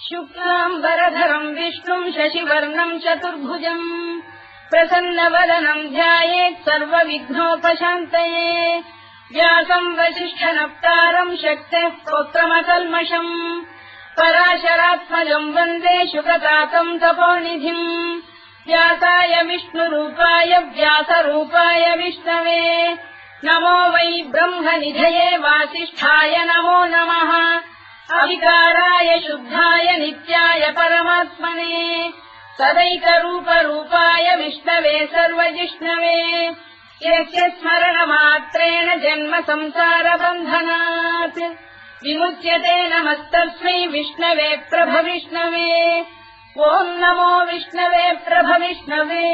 शुक्लाम्बरधरम् विष्णुम् शशिवर्णम् चतुर्भुजम् प्रसन्नवदनम् ध्यायेत् सर्वविघ्नोपशान्तये व्यासम् वसिष्ठनप्तारम् शक्तेः पौत्रमकल्मषम् पराशरात्मजम् वन्दे शुकतातम् तपोनिधिम् व्यासाय विष्णुरूपाय व्यासरूपाय विष्णवे नमो वै ब्रह्मनिधये वासिष्ठाय नमो नमः अविकाराय शुद्धाय नित्याय परमात्मने सदैकरूपरूपाय विष्णवे सर्वजिष्णवे यस्य स्मरणमात्रेण जन्म संसारबन्धनात् विमुच्यते नमस्तस्मै विष्णवे प्रभविष्णवे ॐ नमो विष्णवे प्रभविष्णवे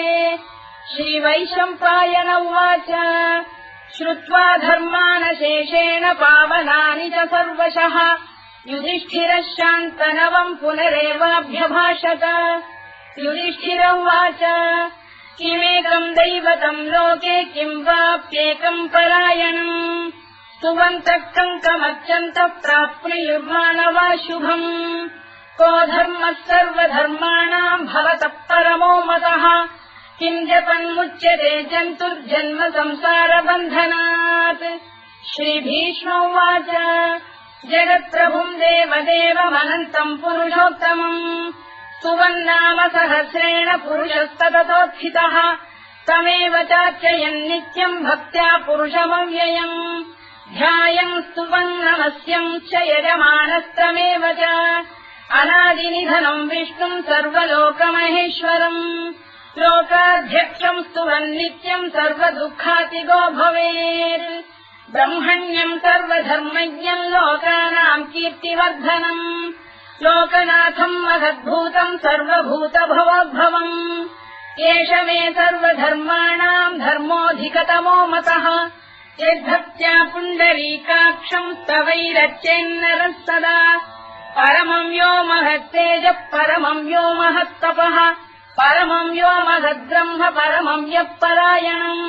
श्रीवैशम्पायन उवाच श्रुत्वा धर्मानशेषेण पावनानि च सर्वशः युधिष्ठिरः शान्तनवम् पुनरेवाभ्यभाषत युधिष्ठिर उवाच किमेकम् दैवतम् लोके किम् वाप्येकम् परायणम् स्तुवन्तः कङ्कमर्चन्तः प्राप्नुयुर्मानवा शुभम् को धर्मः सर्वधर्माणाम् भवतः परमो मतः किम् जपन्मुच्यते जन्तुर्जन्म संसारबन्धनात् श्रीभीष्म उवाच जगत्प्रभुम् देवदेवमनन्तम् पुरुषोत्तमम् स्तुवन्नाम सहस्रेण पुरुषस्तततोत्थितः तमेव चार्चयन् नित्यम् भक्त्या पुरुषमव्ययम् ध्यायम् स्तुवन् नमस्यम् च यजमानस्तमेव च अनादिनिधनम् विष्णुम् सर्वलोकमहेश्वरम् लोकाध्यक्षम् स्तुवन् नित्यम् सर्वदुःखातिगो भवेत् ब्रह्मण्यम् सर्वधर्मज्ञम् लोकानाम् कीर्तिवर्धनम् लोकनाथम् महद्भूतम् सर्वभूतभवोद्भवम् एष मे सर्वधर्माणाम् धर्मोऽधिकतमो मतः यद्भक्त्या पुण्डरीकाक्षम् स्तवैरच्चेन्नरः सदा परमम् यो महत्तेजः परमम् यो महत्तपः परमम् यो महद्ब्रह्म परमम् यः परायणम्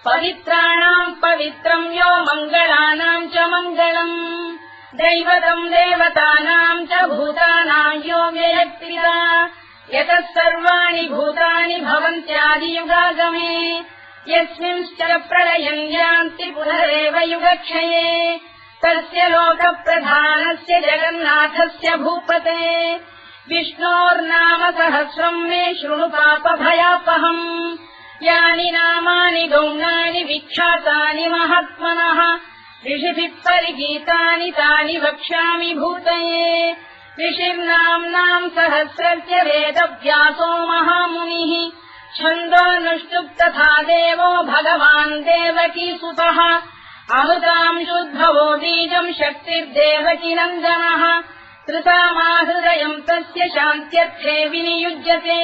पवित्राणाम् पवित्रम् यो मङ्गलानाम् च मङ्गलम् दैवतम् देवतानाम् च भूतानाम् यो व्ययक्तिदा यतः सर्वाणि भूतानि भवन्त्यादियुगागमे यस्मिंश्च प्रलयम् यान्ति पुनरेव युगक्षये तस्य लोकप्रधानस्य जगन्नाथस्य भूपते विष्णोर्नाम सहस्रम् मे शृणु पापभयापहम् यानि नामानि गौणानि विख्यातानि महात्मनः ऋषिभिः परिगीतानि तानि वक्ष्यामि भूतये ऋषिर्नाम्नाम् सहस्रस्य वेदव्यासो महामुनिः छन्दोऽनुष्टुप् तथा देवो भगवान् देवकीसुतः अमृताम् शुद्भवो बीजम् शक्तिर्देवकी नन्दनः कृतामाहृदयम् तस्य शान्त्यर्थे विनियुज्यते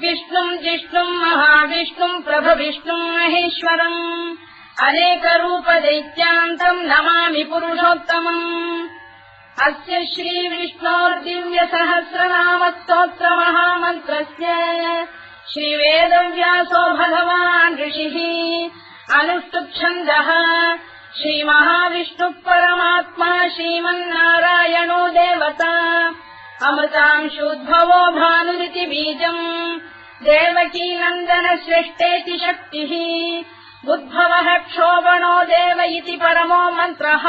विष्णुम् जिष्णुम् महाविष्णुम् प्रभविष्णुम् महेश्वरम् अनेकरूपदैत्यान्तम् नमामि पुरुषोत्तमम् अस्य श्रीविष्णोर्दिव्यसहस्रनामस्तोत्रमहामन्त्रस्य श्रीवेदव्यासो भगवान् ऋषिः अनुष्टुप्छन्दः श्रीमहाविष्णुः परमात्मा श्रीमन्नारायणो देवता अमृतांशोद्भवो भानुरिति बीजम् देवकी नन्दन श्रेष्ठेति शक्तिः उद्भवः क्षोभणो देव इति परमो मन्त्रः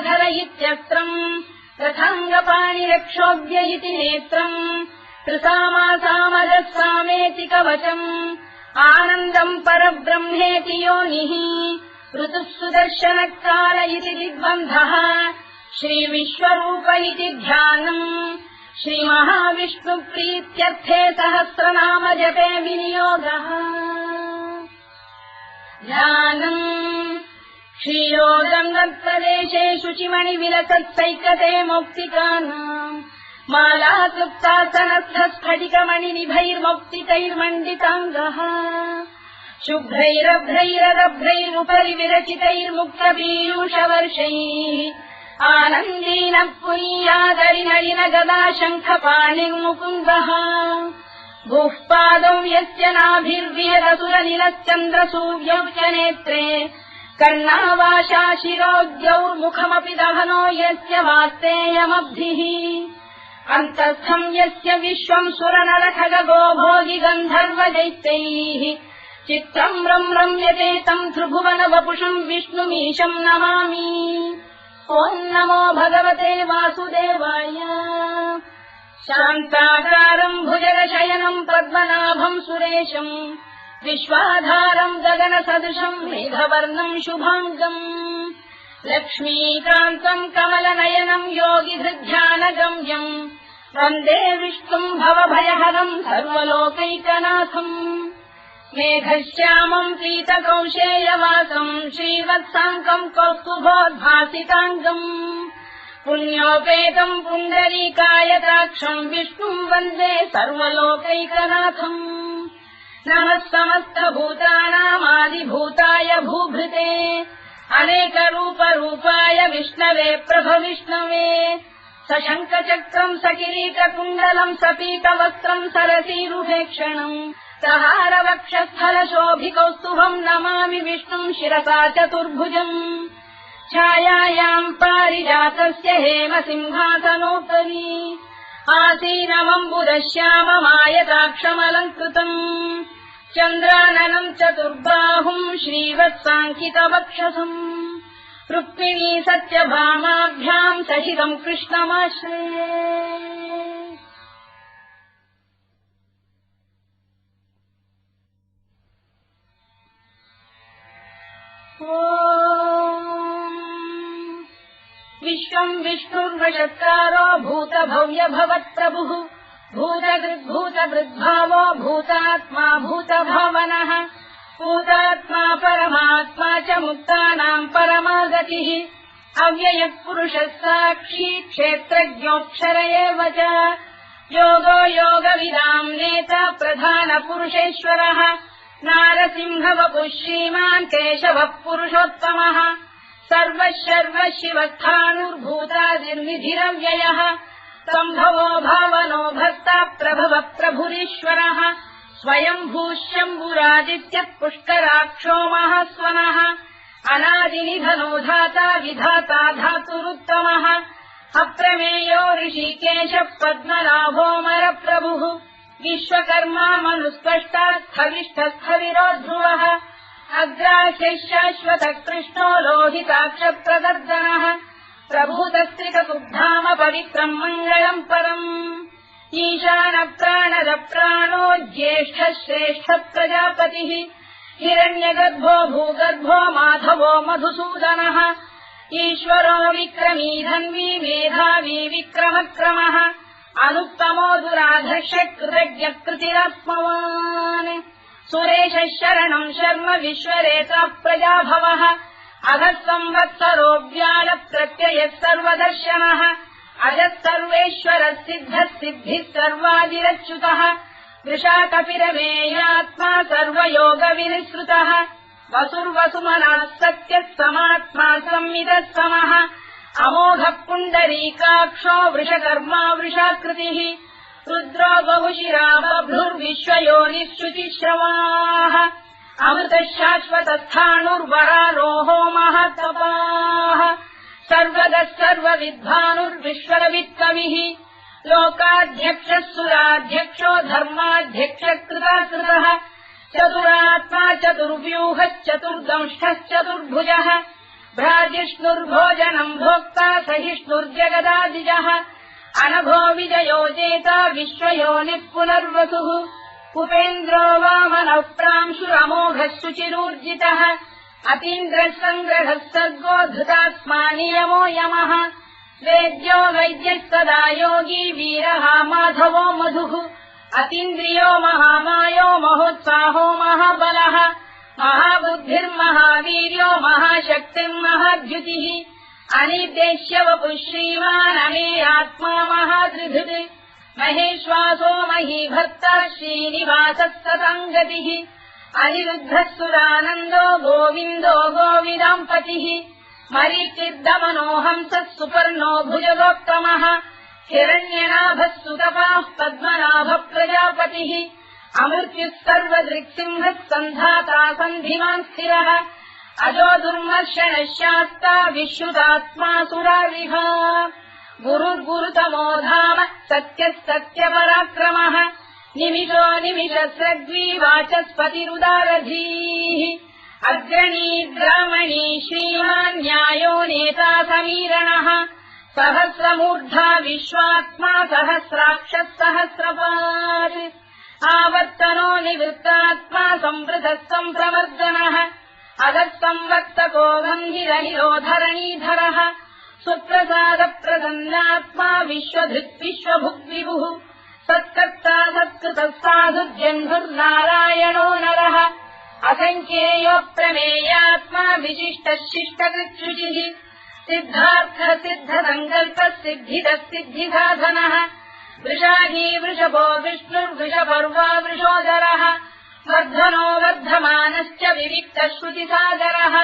धर इत्यस्त्रम् रथाङ्गपाणिरक्षोभ्य इति नेत्रम् त्रिसामासामजः सामेति कवचम् आनन्दम् परब्रह्मेति योनिः ऋतुः सुदर्शनकाल इति दिग्बन्धः श्रीविश्वरूप इति ध्यानम् श्रीमहाविष्णुप्रीत्यर्थे सहस्रनाम जपे विनियोगः ध्यानम् क्षीरोदङ्गप्रदेशे शुचिमणिविलसत्सैकते मौक्तिकानाम् मालाक्लुप्तासनस्थस्फटिकमणिनिभैर्मौक्तिकैर्मण्डिताङ्गः शुभ्रैरभ्रैरदभ्रैरुपरि विरचितैर्मुक्तपीयूषवर्षैः आनन्दीनः पुरीयादरिनलिन गदा शङ्खपाणिर्मुकुन्दः भूः पादौ यस्य नाभिर्विहदसुरनिलश्चन्द्रसूर्यौ च नेत्रे कर्णावाशा शिरोद्यौर्मुखमपि दहनो यस्य वास्तेयमब्धिः अन्तस्थम् यस्य विश्वम् सुरनरखगो भोगि गन्धर्वदैत्यैः चित्रम् रम्यते तम् त्रिभुवन वपुषम् विष्णुमीशम् नमामि। ॐ नमो भगवते वासुदेवाय। शान्ताकारम् भुजगशयनम् पद्मनाभम् सुरेशम् विश्वाधारम् गगनसदृशम् मेघवर्णम् शुभाङ्गम् लक्ष्मीकान्तम् कमलनयनम् योगिहृध्यानगम्यम् वन्दे विष्णुम् भवभयहरम् सर्वलोकैकनाथम् मेघश्यामम् पीतकौशेयवासम् श्रीवत्साङ्कम् कौस्तुभोद्भासिताङ्गम् पुण्योपेतम् पुण्डरीकायताक्षम् विष्णुम् वन्दे सर्वलोकैकनाथम् नमः समस्तभूतानामादिभूताय भूभृते अनेकरूपरूपाय विष्णवे प्रभविष्णवे सशङ्खचक्रम् सकिरीटकुण्डलम् सपीतवस्त्रम् सरसीरुहेक्षणम् सहारवक्षस्थलशोभिकौस्तुभम् नमामि विष्णुम् शिरसा चतुर्भुजम् छायायाम् पारिजातस्य हेमसिंहासनोपरि आसीनमम्बुदश्याममायताक्षमलङ्कृतम् चन्द्राननम् चतुर्बाहुम् श्रीवत्साङ्कितवक्षसम् रुक्मिणी सत्यभामाभ्याम् सहितम् कृष्णमाश्रये। विश्वम् विष्णुर्वषत्कारो भूतभव्य भवत्प्रभुः भूतकृद्भूतवृद्भावो भूतात्मा भूतभावनः भूतात्मा परमात्मा च मुक्तानाम् परमागतिः अव्ययः पुरुषः साक्षी क्षेत्रज्ञोऽक्षर एव च योगो योगविदाम् नेता प्रधानपुरुषेश्वरः नारसिंहवपुः श्रीमान् केशवः पुरुषोत्तमः सर्वः शर्वः शिवस्थाणुर्भूतादिर्निधिरव्ययः सम्भवो भावनो भर्ता प्रभवः प्रभुरीश्वरः स्वयम्भूः शम्भुरादित्यः पुष्कराक्षो महास्वनः अनादिनिधनो धाता विधाता धातुरुत्तमः अप्रमेयो ऋषिकेशः पद्मनाभोऽमरप्रभुः विश्वकर्मा मनुस्पष्टा स्थविष्ठस्थविरो ध्रुवः अग्राह्यः शाश्वतः कृष्णो लोहिताक्षप्रदर्दनः प्रभूतस्त्रिककुब्धाम पवित्रम् मङ्गलम् परम् ईशानप्राणदप्राणो ज्येष्ठः श्रेष्ठः प्रजापतिः हिरण्यगर्भो भूगर्भो माधवो मधुसूदनः ईश्वरो विक्रमी धन्वी मेधावी विक्रमक्रमः अनुत्तमो दुराधर्षः कृतज्ञः कृतिरात्मवान् सुरेशः शरणम् शर्म विश्वरेता प्रजाभवः अधः संवत्सरो व्यालप्रत्ययः सर्वदर्शनः अजः सर्वेश्वरः सिद्धः सिद्धिः सर्वादिरच्युतः वृषाकपिरमेयात्मा सर्वयोगविनिसृतः वसुर्वसुमनः सत्यः समात्मा संविदः समः अमोघः पुण्डरीकाक्षो वृषकर्मा वृषाकृतिः रुद्रो बहुशिरा बभ्रुर्विश्वयोनिः शुचिश्रवाः अमृतः शाश्वतस्थाणुर्वरारोहो महातपाः सर्वगः सर्वविद्वानुर्विश्वरवित्कविः लोकाध्यक्षः सुराध्यक्षो धर्माध्यक्षः कृताकृतः चतुरात्मा चतुर्व्यूहश्चतुर्दंष्टश्चतुर्भुजः भ्राजिष्णुर्भोजनम् भोक्ता सहिष्णुर्जगदादिजः अनघो विजयो जेता विश्वयोनिः पुनर्वसुः उपेन्द्रो वामनः प्रांशुरमोघः शुचिरूर्जितः अतीन्द्रः सङ्ग्रहः सर्गो धृतात्मा नियमो यमः वेद्यो वैद्यः सदा योगी वीरः माधवो मधुः अतीन्द्रियो महामायो महोत्साहो महाबलः महाबुद्धिर्महावीर्यो महाशक्तिर्महाद्युतिः अनिर्देश्य वपुः श्रीमान् अमेयात्मा महाधृधृत् महेश्वासो महीभक्तः श्रीनिवासः सताङ्गतिः अनिरुद्धः सुरानन्दो गोविन्दो गोविदाम्पतिः मरीचिर्दमनो हंसः सुपर्णो भुजगोत्तमः हिरण्यनाभः सुतपाः पद्मनाभः प्रजापतिः अमृत्युः सर्वदृक्सिंहः सन्धाता सन्धिमान् स्थिरः अजो दुर्मर्षणः शास्ता विश्रुतात्मा सुरारिः गुरुर्गुरुतमो धाम सत्यः सत्यपराक्रमः निमिषो निमिषस्रग्वी वाचस्पतिरुदारधीः अग्रणी ग्रामणी श्रीमान् न्यायो नेता समीरणः सहस्रमूर्धा विश्वात्मा सहस्राक्षः सहस्रपात् आवर्तनो निवृत्तात्मा संवृतः सम्प्रवर्धनः अधः संवर्तको गन्धिरहिरो धरणीधरः सुप्रसादप्रसन्नात्मा विश्वधृत् विश्वभुग्विभुः सत्कर्ता सत्कृतः साधुर्जह्नुर्नारायणो नरः असङ्ख्येयो प्रमेयात्मा विशिष्टः शिष्टकृच्छुचिः सिद्धार्थः सिद्धसङ्कल्पः सिद्धिदः सिद्धिसाधनः वृषाही वृषभो विष्णुर्वृषपर्वा वृषोदरः वर्धनो वर्धमानश्च विविक्तः श्रुतिसागरः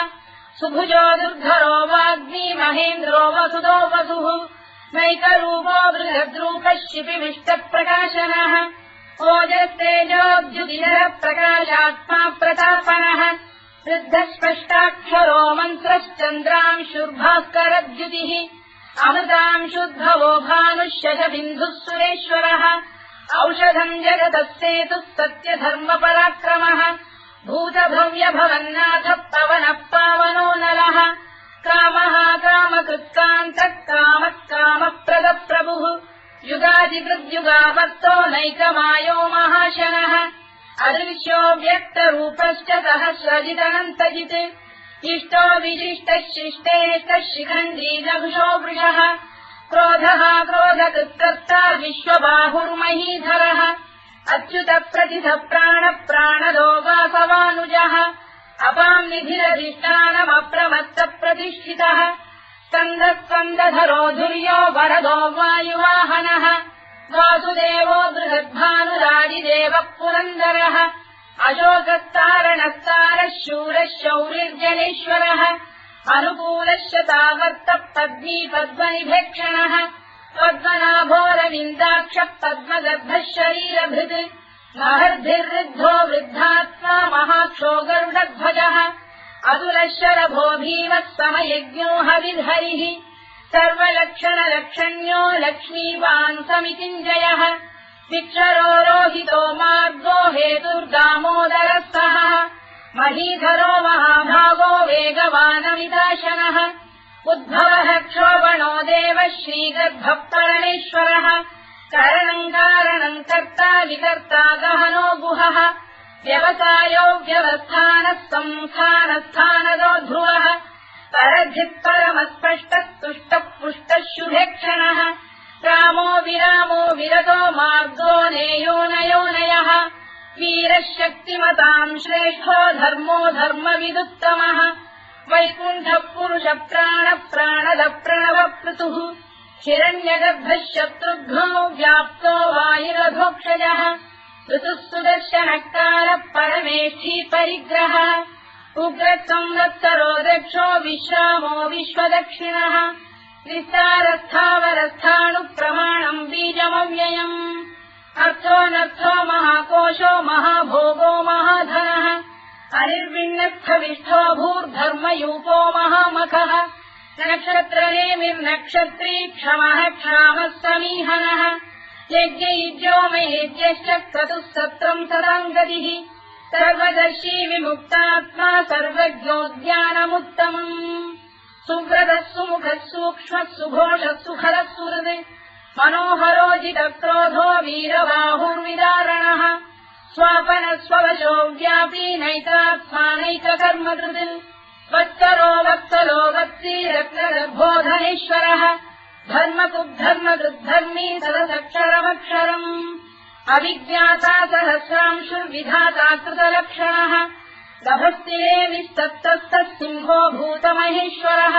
सुभुजो दुर्धरो वाग्मी महेन्द्रो वसुदो वसुः नैकरूपो बृहद्रूपः शिपिविष्टप्रकाशनः ओजस्तेजोद्युतिधरः प्रकाशात्मा प्रतापनः वृद्धः स्पष्टाक्षरो मन्त्रश्चन्द्रांशुर्भास्करद्युतिः अमृतांशुद्भवो भानुः शशबिन्दुः सुरेश्वरः औषधम् जगतः सेतुः सत्यधर्मपराक्रमः भूतभव्यभवन्नाथः पवनः पावनो नलः कामः कामकृत्कान्तः कामः कामप्रदप्रभुः युगादिकृद्युगापत्तो नैकमायो महाशनः अदृश्यो व्यक्तरूपश्च सहस्रजिदनन्तजित् इष्टो विशिष्टः शिष्टेष्टः शिखण्डी नभुषो वृषः क्रोधः क्रोधकृत्कर्ता विश्वबाहुर्महीधरः अच्युतः प्रतिथः प्राणः प्राणदो वासवानुजः अपाम् निधिरधिष्ठानमप्रमत्तः प्रतिष्ठितः स्कन्दः स्कन्दधरो धुर्यो वरदो वायुवाहनः वासुदेवो बृहद्भानुरादिदेवः पुरन्दरः अशोकस्तारणस्तारः शूरः शौरिर्जनेश्वरः अनुकूलः शतावर्तः पद्मी पद्मनिभेक्षणः पद्मनाभोरविन्दाक्षः पद्मगर्भः शरीरभृत् महर्भिर्वृद्धो वृद्धात्मा महाक्षो गरुडध्वजः अतुलः शरभो भीमः समयज्ञो हविर्हरिः सर्वलक्षणलक्षण्यो लक्ष्मीवान् समितिञ्जयः विक्षरो रोहितो मार्गो हेतुर्दामोदरः सहः महीधरो महाभागो वेगवानमिदाशनः उद्भवः क्षोभणो देवः श्रीगर्भः परमेश्वरः करणम् कारणम् कर्ता विकर्ता गहनो गुहः व्यवसायो व्यवस्थानः संस्थानस्थानदो ध्रुवः परधिः परमस्पष्टः तुष्टः पुष्टः शुभेक्षणः रामो विरामो विरतो मार्गो नेयोनयोनयः वीरः शक्तिमताम् श्रेष्ठो धर्मो धर्मविदुत्तमः वैकुण्ठः पुरुषः प्राणः प्राणदः प्रणवपृतुः हिरण्यगर्भः शत्रुघ्नो व्याप्तो वायुरधोक्षजः ऋतुः सुदर्शनः कालः परमेष्ठी परिग्रहः उग्रः संवत्सरो दक्षो विश्रामो विश्वदक्षिणः विस्तारस्थावरस्थाणुः प्रमाणम् बीजमव्ययम् अर्थोऽनर्थो महाकोशो महाभोगो महाधनः अनिर्विण्णस्थविष्ठो भूर्धर्मयूपो महामखः नक्षत्रनेमिर्नक्षत्री क्षमः क्षामः समीहनः यज्ञयुज्यो महेज्यश्च क्रतुः सत्रम् सदाङ्गतिः सर्वदर्शी विमुक्तात्मा सर्वज्ञोद्यानमुत्तमम् सुव्रतः सुमुखः सूक्ष्मः सुघोषः सुखरः सुहृत् मनोहरोजितक्रोधो वीरबाहुर्विदारणः स्वापनः स्ववशो व्यापी नैतात्मानैककर्मकृत् वत्सरो वत्सलो वत्सी रत्नगर्भोधनेश्वरः धर्मकुद्धर्मकृद्धर्मी सदसक्षरमक्षरम् अविज्ञाता सहस्रांशुर्विधाता कृतलक्षणः गभस्तिरे विस्तप्तस्तः सिंहो भूतमहेश्वरः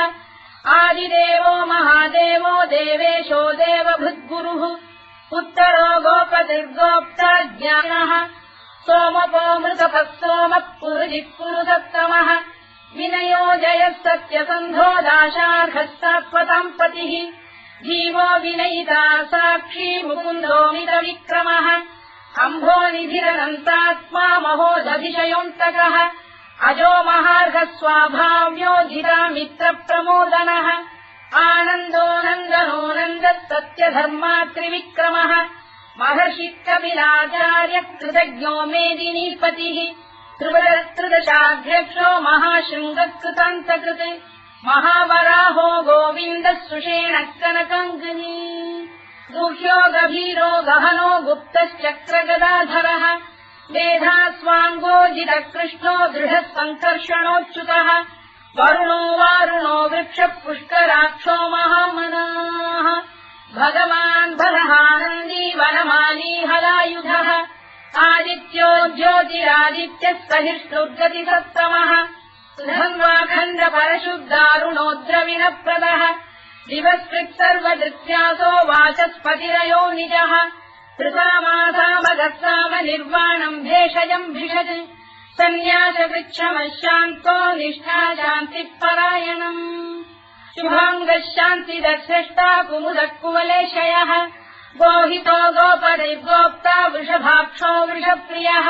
आदिदेवो महादेवो देवेशो देवभृद्गुरुः उत्तरो गोपतिर्गोप्ता ज्ञानः सोमपो मृतपः सोमः पुरुजिः पुरुषोत्तमः विनयो जयः सत्यसन्धो दाशार्हः सात्वताम् पतिः जीवो विनयिता साक्षी मुकुन्दोमितविक्रमः अम्भोनिधिरनन्तात्मा महोदधिशयोऽन्तकः अजो महार्घ स्वाभाव्यो जिता मित्र प्रमोदनः आनन्दो नन्दनो नन्दः सत्यधर्मा त्रिविक्रमः महर्षि कपिलाचार्य कृतज्ञो मेदिनीपतिः त्रिदशाध्यक्षो महाशृङ्गकृतान्तकृत् महावराहो गोविन्दः सुषेण कनकाङ्गनी गुह्यो गभीरो गहनो गुप्तश्चक्रगदाधरः मेधास्वाङ्गोजितकृष्णो दृढः सङ्कर्षणोच्युतः वरुणो वारुणो वृक्षः पुष्कराक्षो महामनाः भगवान् बलहानन्दी वनमाली हलायुधः आदित्यो ज्योतिरादित्यः सहिष्णुर्गतिसत्तमः सुधन्वाखण्ड परशुद्धारुणोद्रविणप्रदः दिवस्कृत् सर्वदृत्यासो वाचस्पतिरयो निजः कृतामासामगस्साम निर्वाणम् भेषजम् भिषज सन्न्यासवृक्षमशान्तो निष्ठा शान्तिः परायणम् शुभाङ्गः शान्तिदर्शष्टा कुमुदः कुवलेशयः गोहितो गोपदैर्गोप्ता वृषभाक्षो वृषप्रियः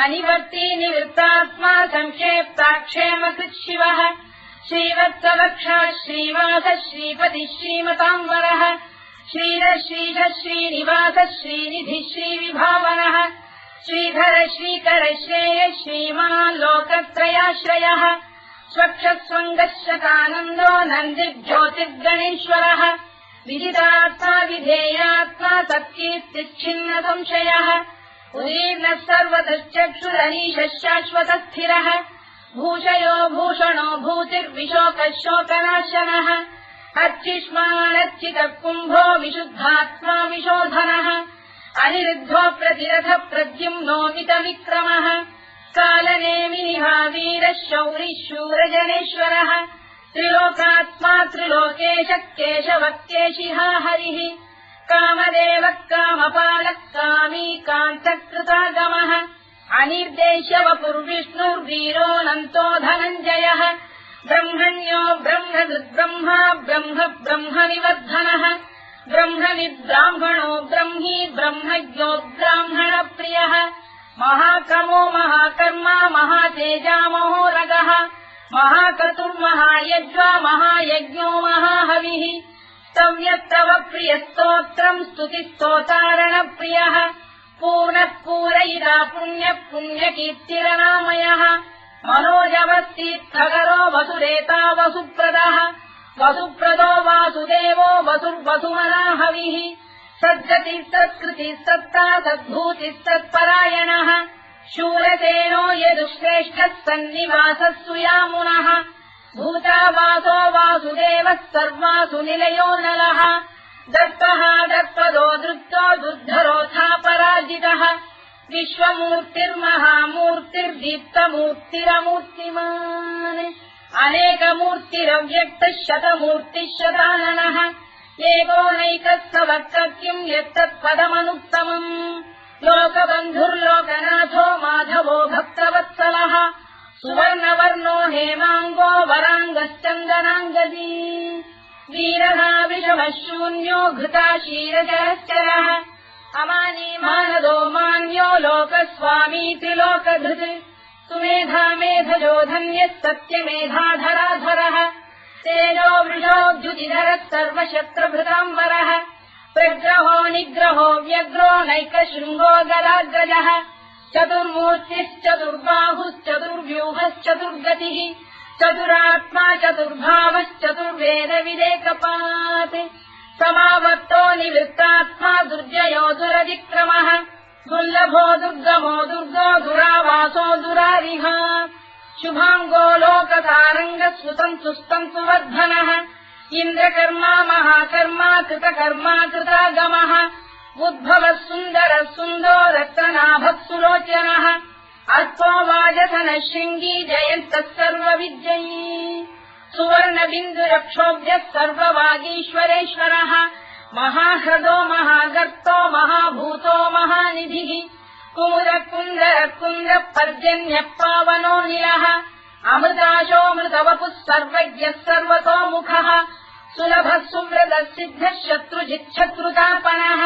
अनिवर्ती निवृत्तात्मा संक्षेप्ताक्षेमकृत् शिवः श्रीवत्सवक्षः श्रीवासः श्रीपतिः श्रीमताम्बरः श्रीधः श्रीधः श्रीनिवासः श्रीनिधिः श्रीविभावनः श्रीधर श्रीकर श्रेयः श्रीमान् लोकत्रयाश्रयः स्वक्षस्वङ्गः शतानन्दो नन्दिर्ज्योतिर्गणेश्वरः विदितात्मा विधेयात्मा तत्कीर्तिच्छिन्न संशयः उदीर्णः सर्वतश्चक्षुरनीशः शाश्वतस्थिरः भूषयो भूषणो भूतिर्विशोकः शोकनाशनः अर्चिष्मानर्चितः कुम्भो विशुद्धात्मा विशोधनः अनिरुद्धो प्रतिरथ प्रद्युम्नोमितविक्रमः कालनेमिनिः वीरः शौरिः शूरजनेश्वरः त्रिलोकात्मा त्रिलोकेशः केशवः केशिहा हरिः कामदेवः कामपालः कामी कान्तकृतागमः अनिर्देश्य वपुर्विष्णुर्वीरोऽनन्तो धनञ्जयः ब्रह्मण्यो ब्रह्मकृद्ब्रह्मा ब्रह्म ब्रह्मनिवर्धनः ब्रह्मविद्ब्राह्मणो ब्रह्मी ब्रह्मज्ञो ब्राह्मणप्रियः महाक्रमो महाकर्मा महातेजा महोरगः महाक्रतुर्महायज्वा महायज्ञो महाहविः स्तव्यस्तव प्रियस्तोत्रम् स्तुतिस्तोतारणप्रियः पूर्णः पूरयिता पुण्यः पुण्यकीर्तिरनामयः मनोजवस्तीर्थकरो वसुरेता वसुप्रदः वसुप्रदो वासुदेवो वसुर्वसुमनाहविः सद्गतिः सत्कृतिः सत्ता सद्भूतिः सत्परायणः शूरसेनो यदुश्रेष्ठः सन्निवासः सुयामुनः भूतावासो वासुदेवः सर्वासु निलयो नलः दत्तः दत्पदो दृप्तो दुर्धरोऽथापराजितः विश्वमूर्तिर्महामूर्तिर्दीप्तमूर्तिरमूर्तिमान् अनेकमूर्तिरव्यक्तः शतमूर्तिः शताननः एकोनैकः सवक्तकिम् यत्तत्पदमनुत्तमम् लोकबन्धुर्लोकनाथो माधवो भक्तवत्सलः सुवर्णवर्णो हेमाङ्गो वराङ्गश्चन्दनाङ्गदी वीरः विषमः शून्यो घृता क्षीरजरश्चरः अमानी मानदो मान्यो लोकस्वामी त्रिलोकधृत् सुमेधा मेधजो धन्यः सत्यमेधाधराधरः तेजो वृषोद्युतिधरः सर्वशत्रुभृताम्बरः प्रग्रहो निग्रहो व्यग्रो नैकशृङ्गो गदाग्रजः चतुर्मूर्तिश्चतुर्बाहुश्चतुर्व्यूहश्चतुर्गतिः चतुरात्मा चतुर्भावश्चतुर्वेदविदेकपात् समावर्तो निवृत्तात्मा दुर्जयो दुरतिक्रमः दुर्लभो दुर्गमो दुर्गो दुरावासो दुरारिः शुभाङ्गो लोकतारङ्गः सुतन्तु वर्धनः इन्द्रकर्मा महाकर्मा कृतकर्मा कृतागमः उद्भवः सुन्दरः सुन्दो रत्ननाभः सुलोचनः अल्पो वाजसनः शृङ्गी जयन्तः सर्वविद्ययी सुवर्णबिन्दुरक्षोभ्यः सर्ववागीश्वरेश्वरः महाह्रदो महागर्तो महाभूतो महानिधिः कुमुदकुन्दरकुन्दः पर्जन्यः पावनो निलः अमृताशोऽमृतवपुः सर्वज्ञः सर्वतोमुखः सुलभः सुव्रतः सिद्धः शत्रुजिच्छत्रुतापनः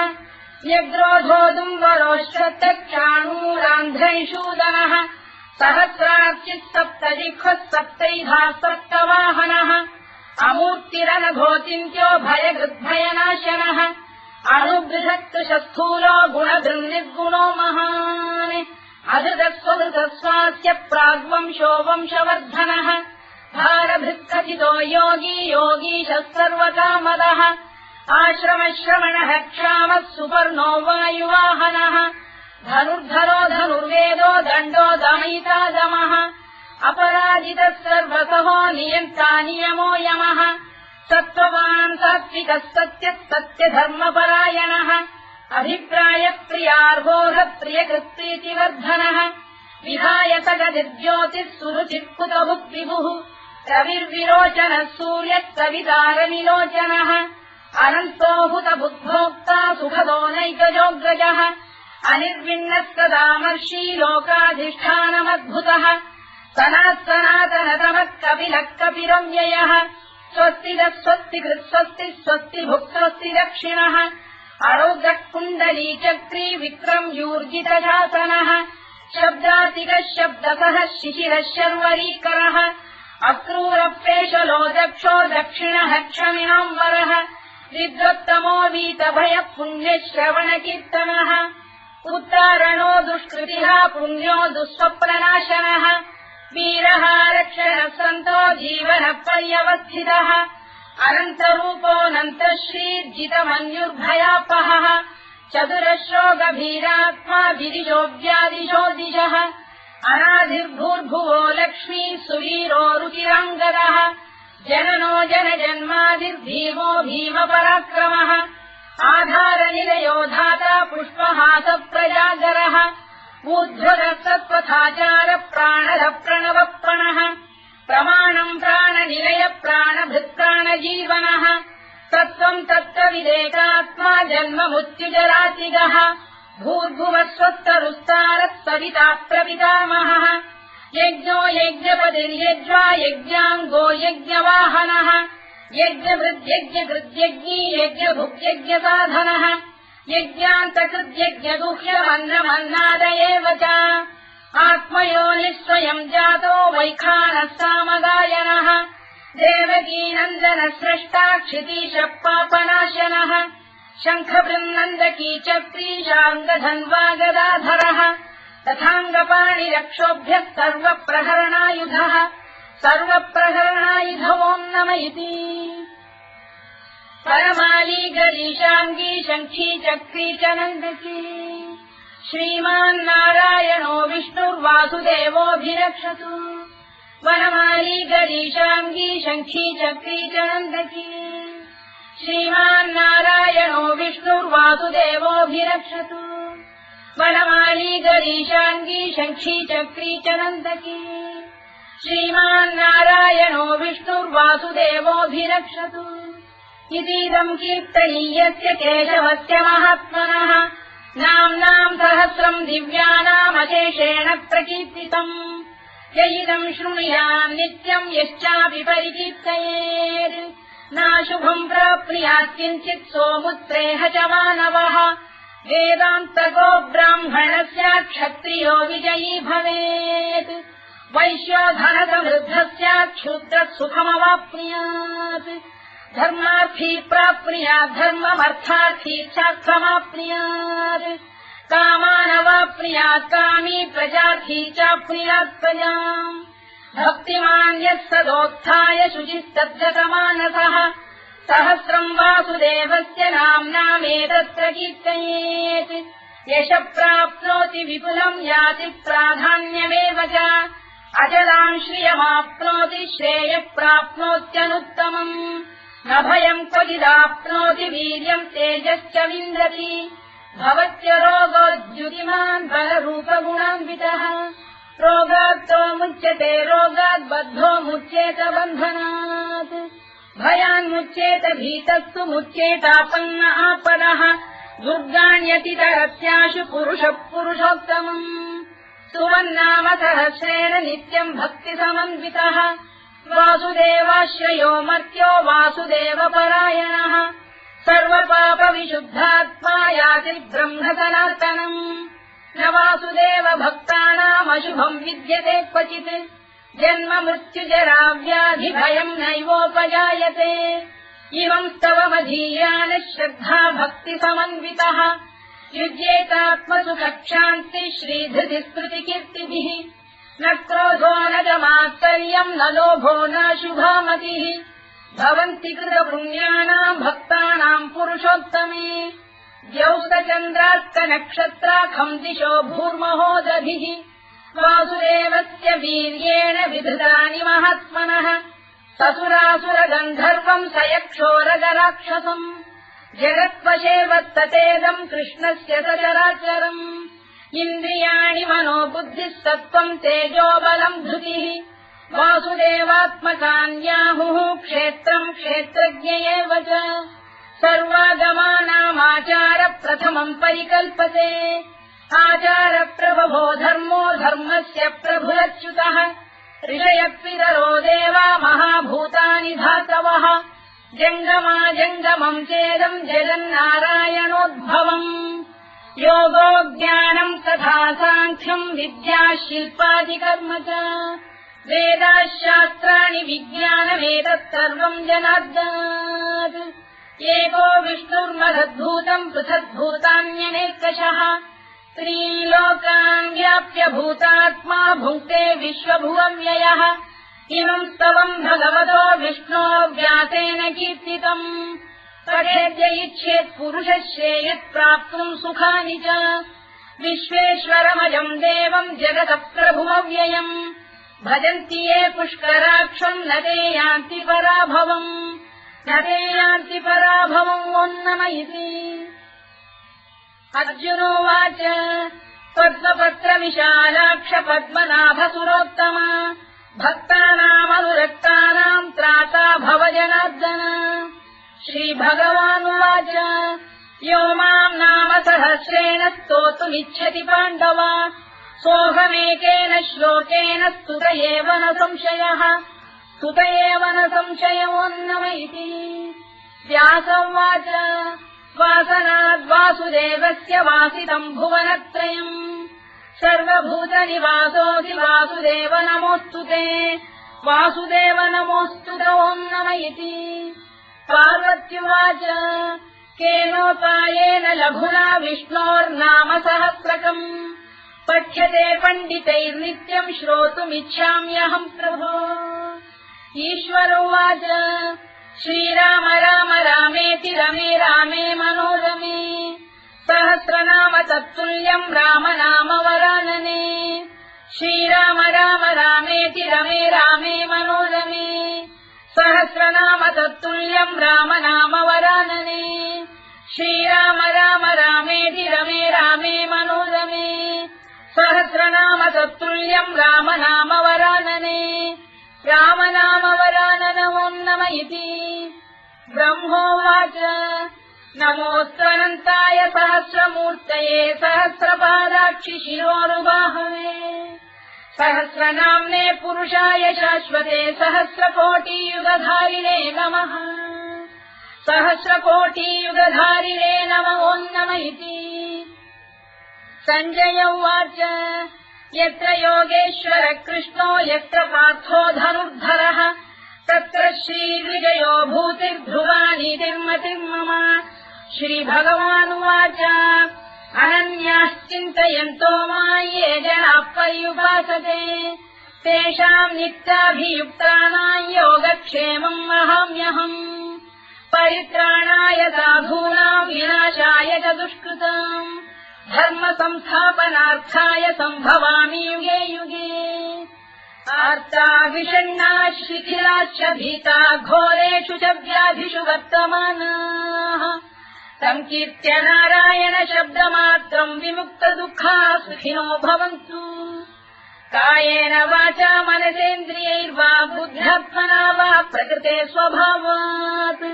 व्यग्रोधोदुम्बरोश्वत्थक्षाणूरान्ध्रैषूदनः सहस्रार्चिः सप्तजिह्वः सप्तैधा सप्तवाहनः अमूर्तिरनघोचिन्त्यो भयगृद्भयनाशनः अणुबृहत्कृशस्थूलो गुणधृन्निर्गुणो महान् अधृतस्वधृतस्वास्य प्राग्वंशो वंशवर्धनः भारभृत्कथितो योगी योगीशः सर्वकामदः आश्रमश्रवणः क्षामः सुपर्णो वायुवाहनः धनुर्धरो धनुर्वेदो दण्डो दमयिता दमः अपराजितः सर्वसहो नियन्ता नियमो यमः सत्त्ववान् सात्विकः सत्यः सत्यधर्मपरायणः अभिप्रायप्रियार्होः प्रियकृत्प्रीतिवर्धनः विहायतगतिर्ज्योतिः सुरुचित्कुतभुक्विभुः रविर्विरोचनः सूर्यः कवितारविलोचनः अनन्तो हुतबुद्भोक्ता सुखदो नैकजोऽग्रजः अनिर्विण्णः सदामर्षी लोकाधिष्ठानमद्भुतः सनातनतमः कपिलः कपिरव्ययः स्वस्तिदः स्वस्तिकृत् स्वस्ति स्वस्तिभुक् स्वस्ति दक्षिणः अरोग्रः कुण्डली चक्री विक्रम्यूर्जितशासनः शब्दातिकः शब्दसः शिशिरः शर्वरीकरः अक्रूरप्रेषलो दक्षो दक्षिणः क्षमिणाम्बरः विद्वत्तमो वीतभयः पुण्यश्रवणकीर्तनः उत्तारणो दुष्कृतिः पुण्यो दुःस्वप्ननाशनः वीरः रक्षणः सन्तो जीवनः पर्यवस्थितः अनन्तरूपोऽनन्तश्रीर्जितमन्युर्भयापहः चतुरश्रो गभीरात्मा विदिशो व्यादिशो दिशः अनाधिर्भूर्भुवो लक्ष्मी सुवीरो रुचिराङ्गदः जननो जनजन्मादिर्भीमो भीमपराक्रमः आधारनिलयो धाता पुष्पहासप्रजागरः ऊर्ध्वरः सत्त्वथाचार प्राणः प्रणवप्रणः प्रमाणम् प्राणनिलय प्राणभृत्प्राणजीवनः तत्त्वम् तत्त्वविदेकात्मा जन्ममृत्युजरातिगः भूर्भुवः स्वस्तरुस्तारः सविता प्रपितामहः यज्ञो यज्ञपतिर्यज्वा यज्ञाङ्गो यज्ञवाहनः यज्ञभृद्यज्ञकृद्यज्ञी यज्ञभुक्यज्ञसाधनः यज्ञान्तकृद्यज्ञगुह्यमन्नमन्नाद एव च आत्मयोनिः स्वयम् जातो वैखानः सामगायनः देवकीनन्दनः स्रष्टा क्षितीशः पापनाशनः शङ्खबृन्नन्दकी चक्रीशाङ्गधन्वा गदाधरः तथाङ्गपाणिरक्षोभ्यः सर्वप्रहरणायुधः सर्वप्रहरणायुधवोम् नम इति परमाली गरीशाङ्गी शङ्खी चक्री च नन्दकी श्रीमान्नारायणो विष्णुर्वासुदेवोऽभिरक्षतु वनमाली गरीशाङ्गी शङ्खी चक्री च नन्दकी श्रीमान्नारायणो विष्णुर्वासुदेवोऽभिरक्षतु वनमाली गरीशाङ्गी शङ्खी चक्री च नन्दकी श्रीमान्नारायणो विष्णुर्वासुदेवोऽभिरक्षतु इतीदम् कीर्तनीयस्य केशवस्य महात्मनः नाम्नाम् सहस्रम् दिव्यानामशेषेण प्रकीर्तितम् य इदम् शृणुयाम् नित्यम् यश्चापि परिकीर्तयेत् नाशुभम् प्राप्नुयात् किञ्चित् सोमुत्रेह च मानवः वेदान्तको ब्राह्मणस्य क्षत्रियो विजयी भवेत् वैश्यो धनसमृद्धस्य क्षुद्रः सुखमवाप्नुयात् धर्मार्थी प्राप्नुयात् धर्ममर्थार्थी चार्थमाप्नुयात् कामानवाप्नुयात् कामी प्रजार्थी चाप्नुयात् प्रजाम् भक्तिमान् यः सदोत्थाय शुचिस्तद्गतमानसः सहस्रम् वासुदेवस्य नाम्नामेतत्र कीर्तयेत् यशः प्राप्नोति विपुलम् याति प्राधान्यमेव च अचलाम् श्रियमाप्नोति श्रेयः प्राप्नोत्यनुत्तमम् न भयम् क्वचिदाप्नोति वीर्यम् तेजश्च विन्दति भवत्य रोगोद्युतिमान् बलरूपगुणान्वितः रोगात्तो मुच्यते रोगात् बद्धो मुच्येत बन्धनात् भयान्मुच्येत भीतस्तु मुच्येतापन्न आपदः दुर्गाण्यतितरस्याशु पुरुषः पुरुषोत्तमम् सुवन्नाम सहस्रेण नित्यम् भक्तिसमन्वितः वासुदेवाश्रयो मर्त्यो वासुदेवपरायणः सर्वपापविशुद्धात्मा याति ब्रह्म सनातनम् न वासुदेव भक्तानामशुभम् विद्यते क्वचित् जन्म मृत्युजरा व्याधि भयम् नैवोपजायते इमम् स्तवमधीयानः श्रद्धा भक्ति समन्वितः युज्येतात्मसुखक्षान्ति श्रीधृति स्मृतिकीर्तिभिः न क्रोधो न च मात्सर्यम् न लोभो न शुभामतिः भवन्ति कृतपुण्यानाम् भक्तानाम् पुरुषोत्तमे द्यौस्तचन्द्रार्कनक्षत्राखम् दिशो भूर्महोदधिः वासुदेवस्य वीर्येण विधृतानि महात्मनः ससुरासुरगन्धर्वम् स यक्षोरगराक्षसम् जगत्वशे वत्ततेदम् कृष्णस्य सचराचरम् इन्द्रियाणि मनो बुद्धिः सत्त्वम् तेजोबलम् धृतिः वासुदेवात्मकान्याहुः क्षेत्रम् क्षेत्रज्ञ एव च सर्वागमानामाचार प्रथमम् परिकल्पते आचारप्रभवो धर्मो धर्मस्य प्रभुरच्युतः ऋषयपितरो देवा महाभूतानि धातवः जङ्गमाजङ्गमम् चेदम् जगन्नारायणोद्भवम् योगो ज्ञानम् तथा साङ्ख्यम् विद्या शिल्पादिकर्म च वेदाः शास्त्राणि विज्ञानमेतत् सर्वम् जनार्दनात् एको विष्णुर्महद्भूतम् पृथग्भूतान्यनेकशः त्रीन् लोकान् व्याप्य भूतात्मा भुङ्क्ते विश्वभुवव्ययः इमम् स्तवम् भगवतो विष्णो व्यासेन कीर्तितम् पठेद्य इच्छेत् पुरुषः श्रेयत् प्राप्तुम् सुखानि च विश्वेश्वरमजम् देवम् जगतः प्रभुमव्ययम् भजन्ति ये पुष्कराक्षम् न ते यान्ति पराभवम् ओन्नमयिति अर्जुनोवाच पद्मपत्रविशालाक्ष पद्मनाभसुरोत्तम भक्तानामनुरक्तानाम् त्राता भव जनार्दन श्रीभगवानुवाच यो माम् नाम सहस्रेण स्तोतुमिच्छति पाण्डव सोऽहमेकेन श्लोकेन स्तुत एव न संशयोऽन्नम इति व्यासोवाच वासनाद्वासुदेवस्य वासितम् भुवनत्रयम् सर्वभूतनिवासोऽसि वासुदेव नमोऽस्तु ते वासुदेव नमोऽस्तु ओन्नम इति पार्वत्युवाच केनोपायेन लघुना विष्णोर्नाम सहस्रकम् पठ्यते पण्डितैर्नित्यम् श्रोतुमिच्छाम्यहम् प्रभो ईश्वरोवाच श्रीराम राम रामेति रमे रामे मनोरमे सहस्रनाम तत्तुल्यम् राम नाम वरानने श्रीराम राम रामेति रमे रामे मनोरमे सहस्रनाम तत्तुल्यम् राम नाम वरानने श्रीराम राम रामेति रमे रामे मनोरमे सहस्रनाम तत्तुल्यम् राम नाम वरानने राम नाम वराननमोन्नम इति ब्रह्मोवाच नमोऽस्त्वनन्ताय सहस्रमूर्तये सहस्रपादाक्षि शिरोरुबाहवे सहस्रनाम्ने पुरुषाय शाश्वते सहस्रकोटियुगधारिणे नमः सहस्रकोटियुगधारिणे नमोऽन्नम इति सञ्जय उवाच यत्र योगेश्वर कृष्णो यत्र पार्थो धनुर्धरः तत्र श्रीविजयो भूतिर्ध्रुवानीतिर्मतिर्मम श्रीभगवानुवाच अनन्याश्चिन्तयन्तो मां ये जनाः पर्युपासते तेषाम् नित्याभियुक्तानां योगक्षेमम् वहाम्यहम् परित्राणाय साधूनां विनाशाय च दुष्कृताम् धर्म संस्थापनार्थाय सम्भवामि युगे युगे आर्ता विषण्णाः शिथिलाश्च भीता घोरेषु च व्याधिषु वर्तमानाः संकीर्त्य नारायण शब्दमात्रम् विमुक्तदुःखाः सुखिनो भवन्तु कायेन वाचा मनसेन्द्रियैर्वा बुद्ध्यात्मना वा प्रकृते स्वभावात्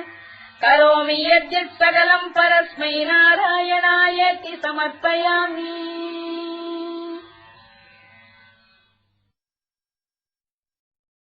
करोमि यद्यत् सकलम् परस्मै नारायणायेति समर्पयामि।